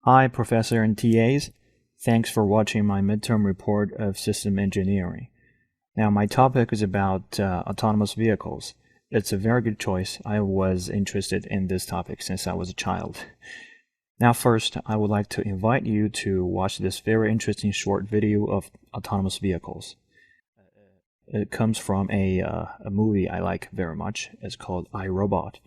Hi, Professor and TAs. Thanks for watching my midterm report of system engineering. Now, my topic is about autonomous vehicles. It's a very good choice. I was interested in this topic since I was a child. Now, first, I would like to invite you to watch this very interesting short video of autonomous vehicles. It comes from a movie I like very much. It's called I, Robot.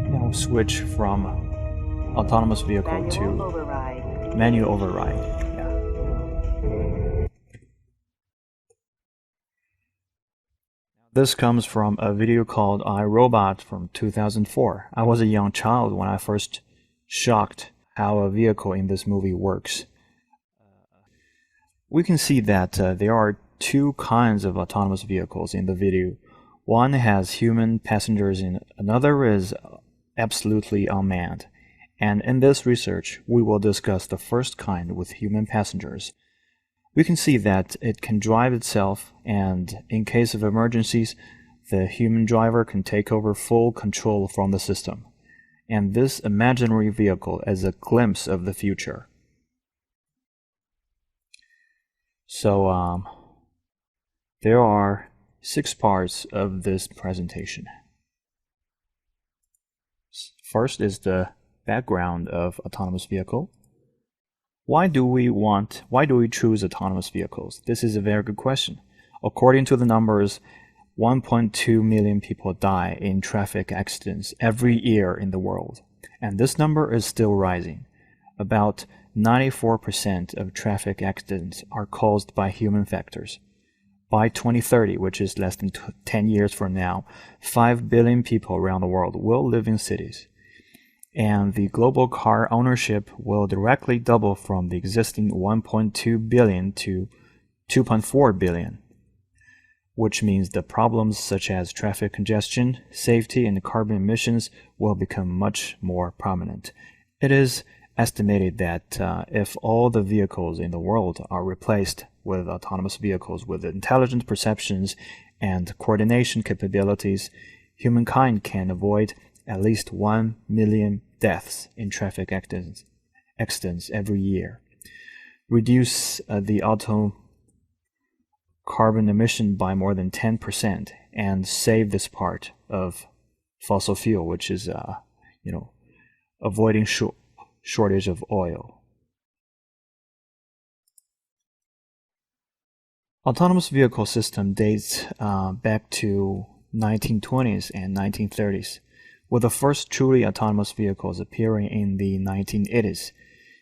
Now switch from autonomous vehicle to manual override. This comes from a video called I, Robot from 2004. I was a young child when I first shocked how a vehicle in this movie works. We can see that there are two kinds of autonomous vehicles in the video. One has human passengers and another is absolutely unmanned. And in this research, we will discuss the first kind with human passengers. We can see that it can drive itself, and in case of emergencies, the human driver can take over full control from the system. And this imaginary vehicle is a glimpse of the future. So, there are 6 parts of this presentation. First is the background of autonomous vehicle. Why do we choose autonomous vehicles? This is a very good question. According to the numbers, 1.2 million people die in traffic accidents every year in the world. And this number is still rising. About 94% of traffic accidents are caused by human factors. By 2030, which is less than 10 years from now, 5 billion people around the world will live in cities. And the global car ownership will directly double from the existing 1.2 billion to 2.4 billion, which means the problems such as traffic congestion, safety, and carbon emissions will become much more prominent. It is estimated that if all the vehicles in the world are replaced with autonomous vehicles with intelligent perceptions and coordination capabilities, humankind can avoid at least 1 million deaths in traffic accidents every year, reduce the auto carbon emission by more than 10%, and save this part of fossil fuel, which is avoiding shortage of oil. Autonomous vehicle system dates back to 1920s and 1930s, with the first truly autonomous vehicles appearing in the 1980s.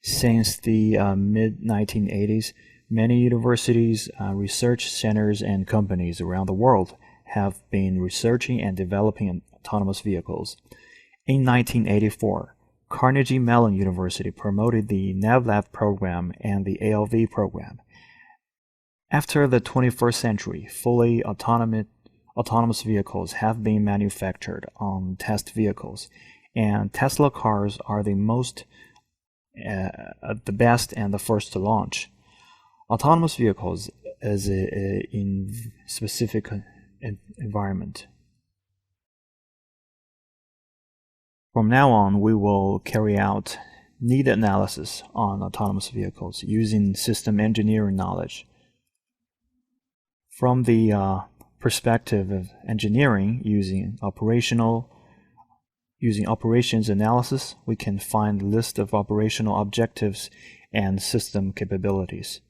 Since the mid-1980s, many universities, research centers, and companies around the world have been researching and developing autonomous vehicles. In 1984, Carnegie Mellon University promoted the NavLab program and the ALV program. After the 21st century, fully autonomous vehicles have been manufactured on test vehicles, and Tesla cars are the best and the first to launch. Autonomous vehicles is in specific environment. From now on, we will carry out need analysis on autonomous vehicles using system engineering knowledge. From the perspective of engineering, using operations analysis, we can find a list of operational objectives and system capabilities,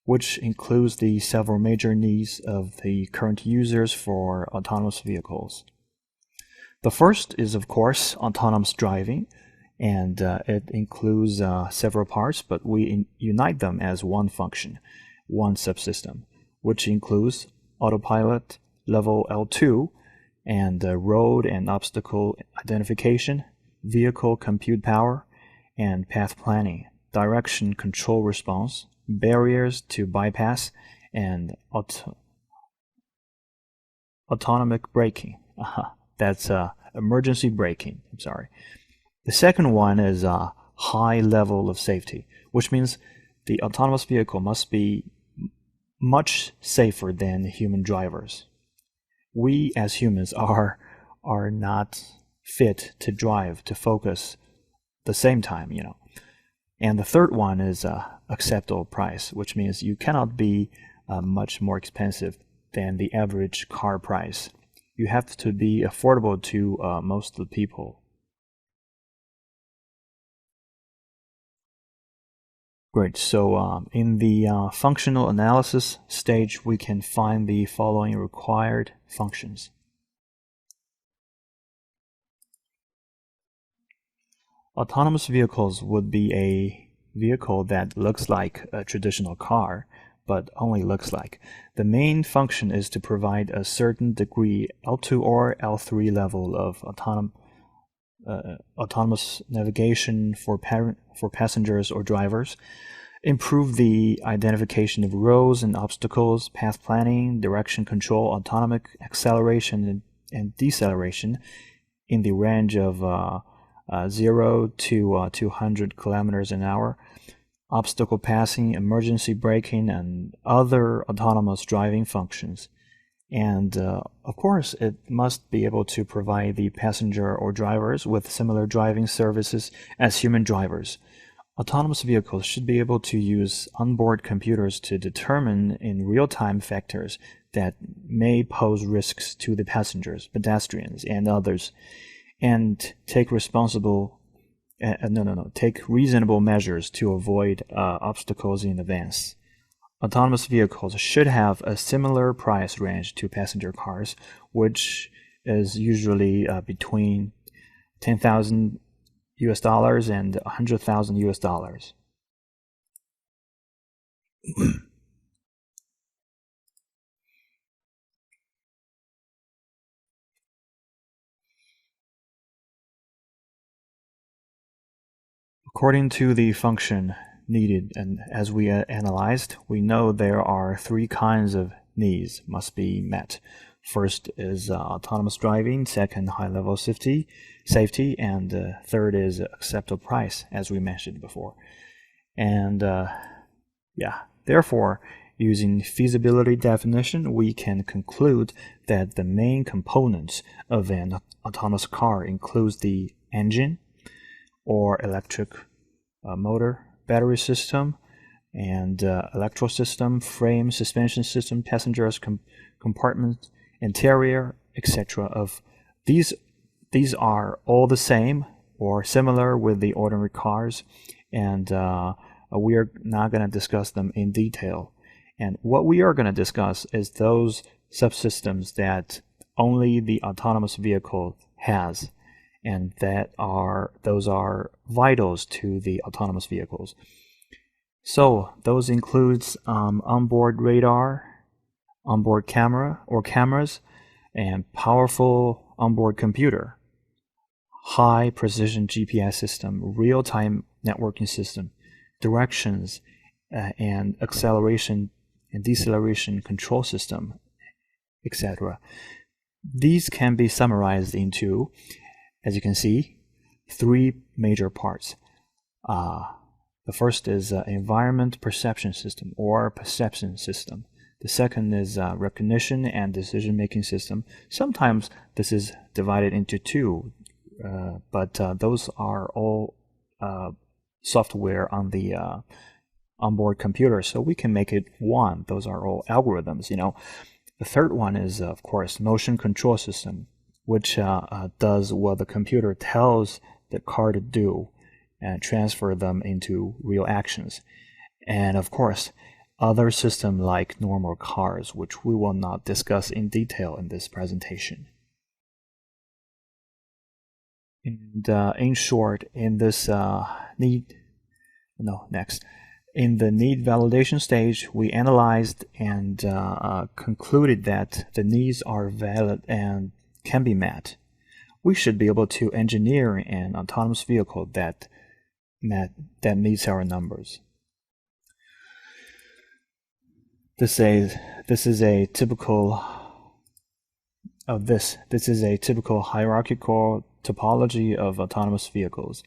which includes the several major needs of the current users for autonomous vehicles. The first is, of course, autonomous driving, and it includes several parts, but we unite them as one function, one subsystem, which includes autopilot level L2 and road and obstacle identification, vehicle compute power, and path planning, direction control response, barriers to bypass, and autonomic braking. That's emergency braking. I'm sorry. The second one is a high level of safety, which means the autonomous vehicle must be much safer than human drivers. We as humans are not fit to drive, to focus the same time, And the third one is acceptable price, which means you cannot be much more expensive than the average car price. You have to be affordable to most of the people. Great. So in the functional analysis stage, we can find the following required functions. Autonomous vehicles would be a vehicle that looks like a traditional car, but only looks like. The main function is to provide a certain degree L2 or L3 level of autonomous navigation for passengers or drivers, improve the identification of roads and obstacles, path planning, direction control, autonomic acceleration and deceleration in the range of 0 to 200 kilometers an hour, obstacle passing, emergency braking, and other autonomous driving functions. And of course, it must be able to provide the passenger or drivers with similar driving services as human drivers. Autonomous vehicles should be able to use onboard computers to determine in real-time factors that may pose risks to the passengers, pedestrians, and others, and take take reasonable measures to avoid obstacles in advance. Autonomous vehicles should have a similar price range to passenger cars, which is usually between $10,000 and $100,000. According to the function needed, and as we analyzed, we know there are three kinds of needs must be met. First is autonomous driving, second high-level safety, and third is acceptable price, as we mentioned before. And therefore, using feasibility definition, we can conclude that the main components of an autonomous car includes the engine, or electric motor, battery system, and electrical system, frame, suspension system, passengers, compartment, interior, etc. Of these are all the same or similar with the ordinary cars, and we are not going to discuss them in detail. And what we are going to discuss is those subsystems that only the autonomous vehicle has, and those are vitals to the autonomous vehicles. So those includes onboard radar, onboard camera or cameras, and powerful onboard computer, high precision GPS system, real-time networking system, directions and acceleration and deceleration control system, etc. These can be summarized into, as you can see, three major parts. The first is environment perception system or perception system. The second is recognition and decision-making system. Sometimes this is divided into two, but those are all software on the onboard computer, so we can make it one. Those are all algorithms, The third one is, of course, motion control system, which does what the computer tells the car to do and transfer them into real actions. And of course, other systems like normal cars, which we will not discuss in detail in this presentation. And in short, in this in the need validation stage, we analyzed and concluded that the needs are valid and can be met, we should be able to engineer an autonomous vehicle that meets our numbers. This is a typical hierarchical topology of autonomous vehicles.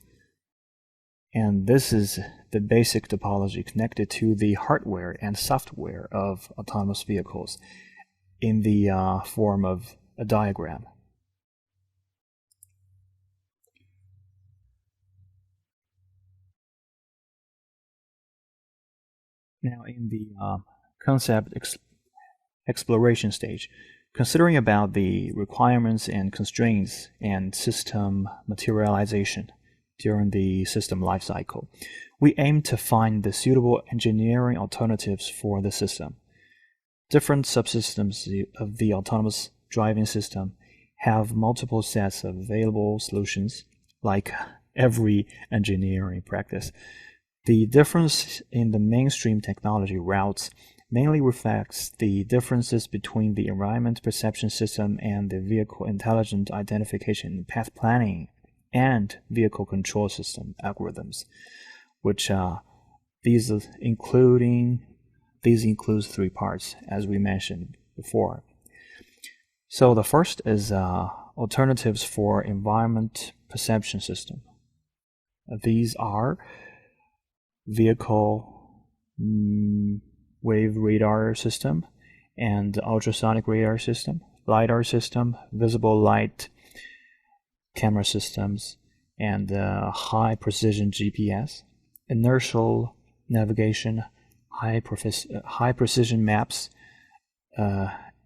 And this is the basic topology connected to the hardware and software of autonomous vehicles in the form of a diagram. Now, in the concept exploration stage, considering about the requirements and constraints and system materialization during the system lifecycle, we aim to find the suitable engineering alternatives for the system. Different subsystems of the autonomous driving system have multiple sets of available solutions, like every engineering practice. The difference in the mainstream technology routes mainly reflects the differences between the environment perception system and the vehicle intelligent identification, path planning, and vehicle control system algorithms, which these includes three parts, as we mentioned before. So the first is alternatives for environment perception system. These are vehicle wave radar system and ultrasonic radar system, LiDAR system, visible light camera systems, and high precision GPS, inertial navigation, high precision maps,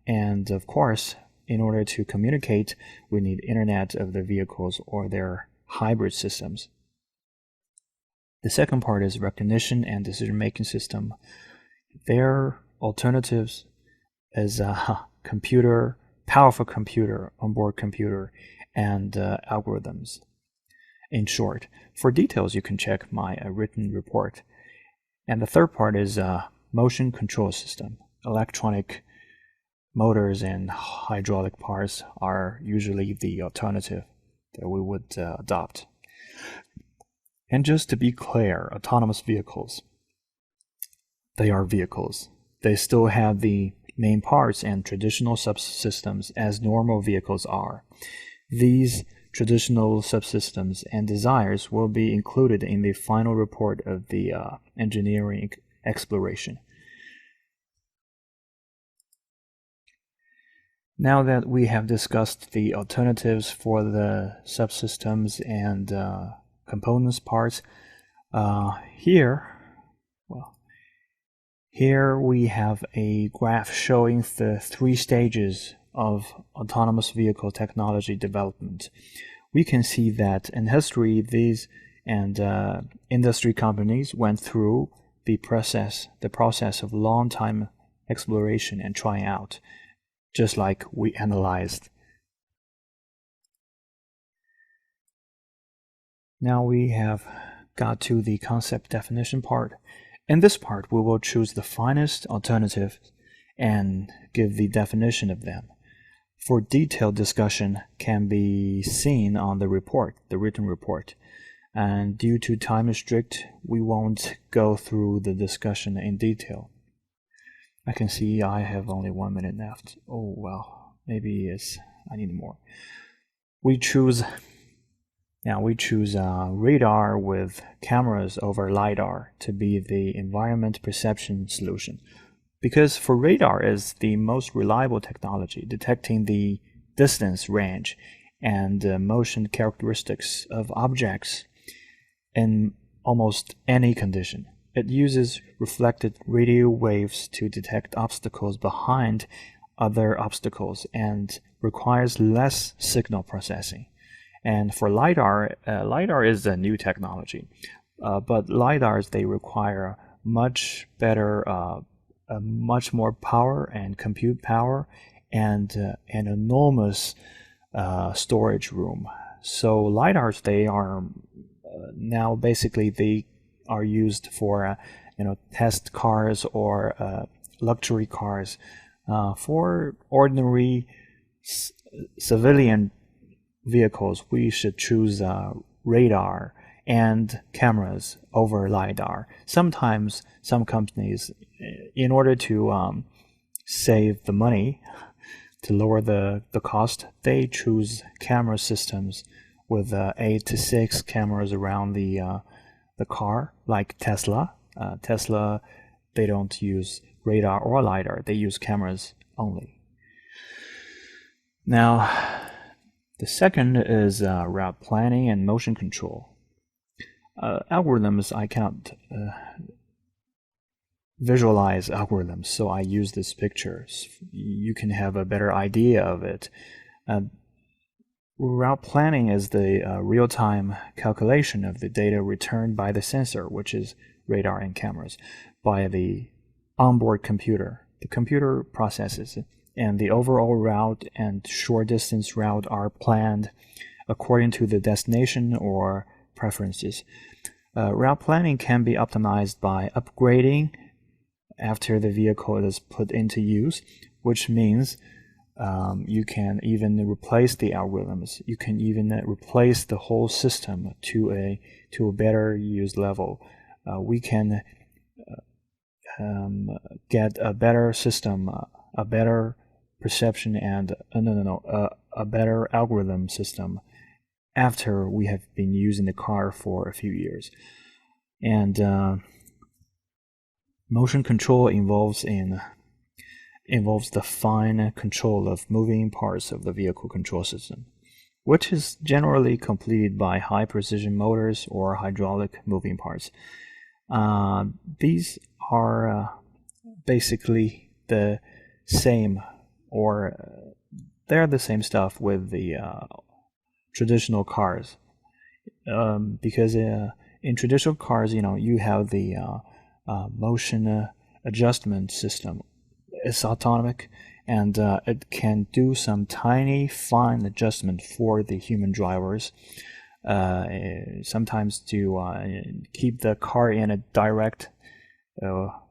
and of course, in order to communicate, we need Internet of the vehicles or their hybrid systems. The second part is recognition and decision-making system. Their alternatives is powerful computer, onboard computer, and algorithms. In short, for details, you can check my written report. And the third part is motion control system. Electronic motors and hydraulic parts are usually the alternative that we would adopt. And just to be clear, autonomous vehicles, they are vehicles. They still have the main parts and traditional subsystems as normal vehicles are. These traditional subsystems and desires will be included in the final report of the engineering exploration. Now that we have discussed the alternatives for the subsystems and components parts, here we have a graph showing the three stages of autonomous vehicle technology development. We can see that in history, these and industry companies went through the process of long time exploration and trying out, just like we analyzed. Now we have got to the concept definition part. In this part, we will choose the finest alternative and give the definition of them. For detailed discussion can be seen on the report, the written report. And due to time restrict, we won't go through the discussion in detail. I can see I have only 1 minute left. Oh well, maybe I need more. We choose radar with cameras over LiDAR to be the environment perception solution. Because for radar is the most reliable technology, detecting the distance, range, and motion characteristics of objects in almost any condition. It uses reflected radio waves to detect obstacles behind other obstacles and requires less signal processing. And for LiDAR, LiDAR is a new technology, but LiDARs, they require much better, much more power and compute power and an enormous storage room. So LiDARs, they are now basically they are used for test cars or luxury cars. For ordinary civilian vehicles, we should choose radar and cameras over LiDAR. Sometimes some companies, in order to save the money, to lower the cost, they choose camera systems with 8 to 6 cameras around the car, like Tesla. Tesla, they don't use radar or LiDAR, they use cameras only. Now, the second is route planning and motion control. Algorithms, I can't visualize algorithms, so I use this picture. You can have a better idea of it. Route planning is the real-time calculation of the data returned by the sensor, which is radar and cameras, by the onboard computer. The computer processes it, and the overall route and short-distance route are planned according to the destination or preferences. Route planning can be optimized by upgrading after the vehicle is put into use, which means you can even replace the algorithms. You can even replace the whole system to a better use level. We can get a better system, a better perception, and a better algorithm system after we have been using the car for a few years. And motion control involves the fine control of moving parts of the vehicle control system, which is generally completed by high precision motors or hydraulic moving parts. These are basically the same, or they're the same stuff with the traditional cars, because in traditional cars, you have the motion adjustment system. It's autonomic, and it can do some tiny fine adjustment for the human drivers, sometimes to keep the car in a direct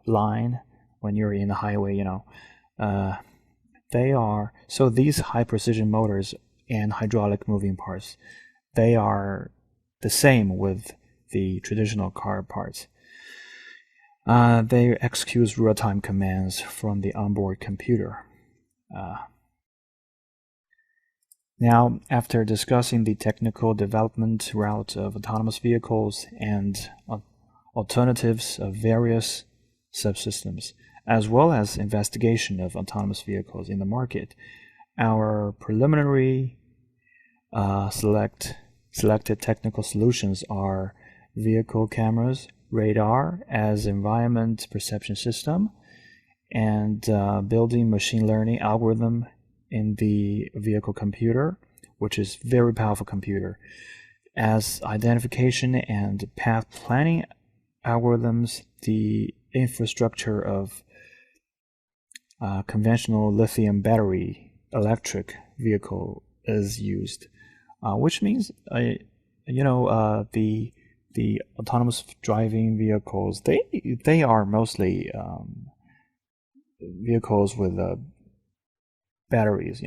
line when you're in the highway. So these high precision motors and hydraulic moving parts, they are the same with the traditional car parts. They execute real-time commands from the onboard computer. Now, after discussing the technical development route of autonomous vehicles and alternatives of various subsystems, as well as investigation of autonomous vehicles in the market, our preliminary selected technical solutions are vehicle cameras, radar as environment perception system, and building machine learning algorithm in the vehicle computer, which is very powerful computer, as identification and path planning algorithms. The infrastructure of conventional lithium battery electric vehicle is used, which means the autonomous driving vehicles, they are mostly vehicles with batteries.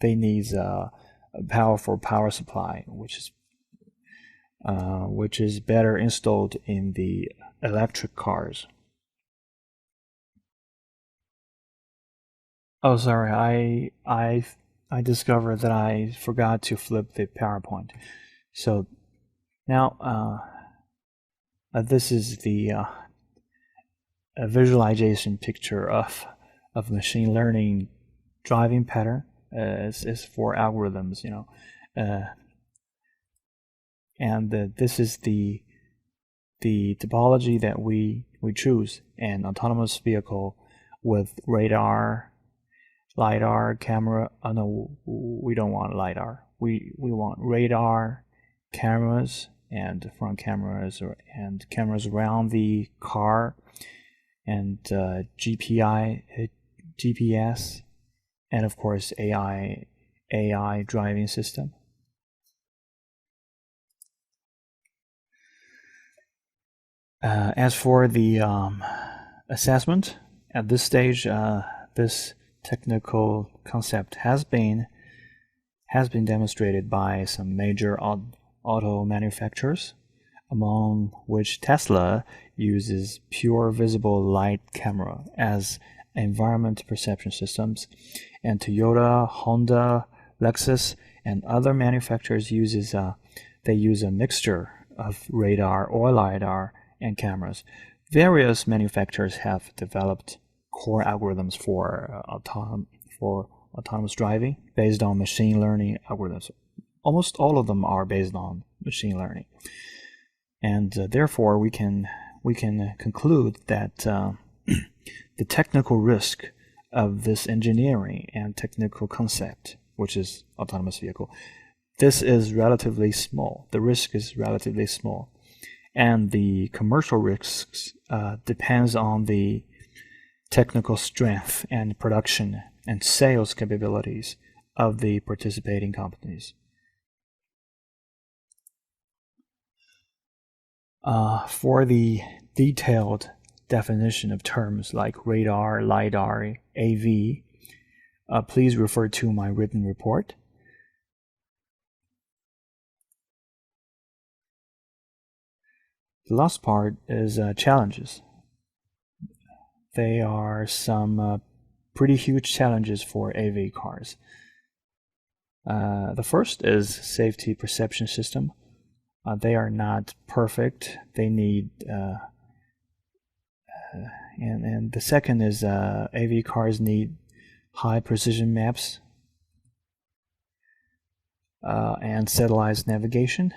They need a powerful power supply, which is better installed in the electric cars. Oh, sorry, I discovered that I forgot to flip the PowerPoint. So now this is the visualization picture of machine learning driving pattern. Is for algorithms, and this is the topology that we choose: an autonomous vehicle with radar, LiDAR, camera. No, we don't want LiDAR. We want radar, cameras, and front cameras, and cameras around the car, and GPS, and of course AI driving system. As for the assessment, at this stage, this technical concept has been has been demonstrated by some major auto manufacturers, among which Tesla uses pure visible light camera as environment perception systems, and Toyota, Honda, Lexus, and other manufacturers use a mixture of radar or LiDAR and cameras. Various manufacturers have developed core algorithms for autonomous driving based on machine learning algorithms. Almost all of them are based on machine learning, and therefore we can conclude that the technical risk of this engineering and technical concept, which is autonomous vehicle, this is relatively small. The risk is relatively small, and the commercial risks depends on the technical strength and production and sales capabilities of the participating companies. For the detailed definition of terms like radar, LiDAR, AV, please refer to my written report. The last part is challenges. There are some pretty huge challenges for AV cars. The first is safety perception system. They are not perfect. They need and the second is AV cars need high precision maps and satellite navigation.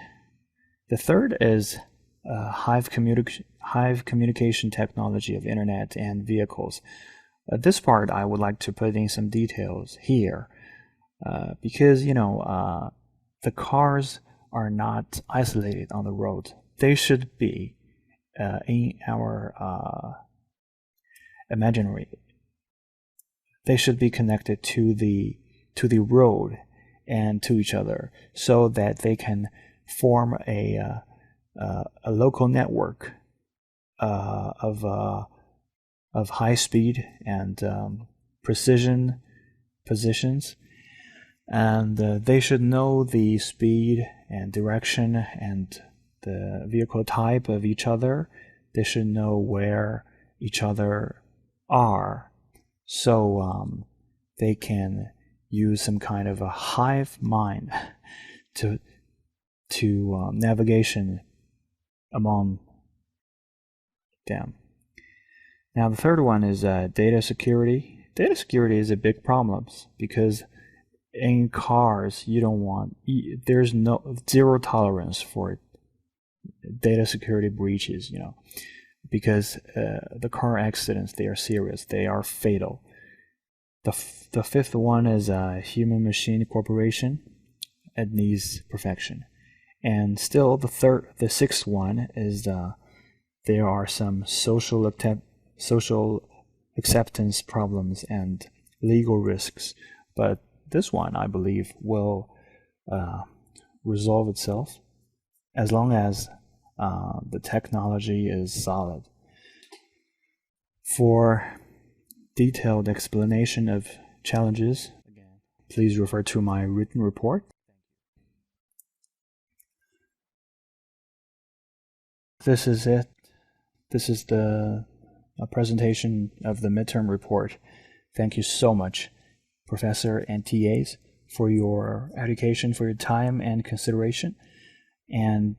The third is hive communication technology of internet and vehicles. This part I would like to put in some details here because the cars are not isolated on the road. They should be in our imaginary. They should be connected to the road and to each other, so that they can form a local network of high speed and precision positions, and they should know the speed and direction and the vehicle type of each other. They should know where each other are, so they can use some kind of a hive mind to navigation among them. Now the third one is data security. Data security is a big problem because in cars there's zero tolerance for data security breaches, because the car accidents, they are serious, they are fatal. The fifth one is human machine cooperation. It needs perfection. And still the sixth one is there are some social acceptance problems and legal risks, but this one I believe will resolve itself as long as the technology is solid. For detailed explanation of challenges, please refer to my written report. This is it. This is the presentation of the midterm report. Thank you so much, Professor and TAs, for your education, for your time and consideration. And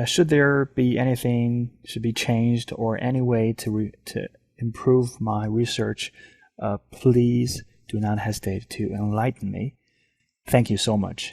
should there be anything should be changed or any way to improve my research, please do not hesitate to enlighten me. Thank you so much.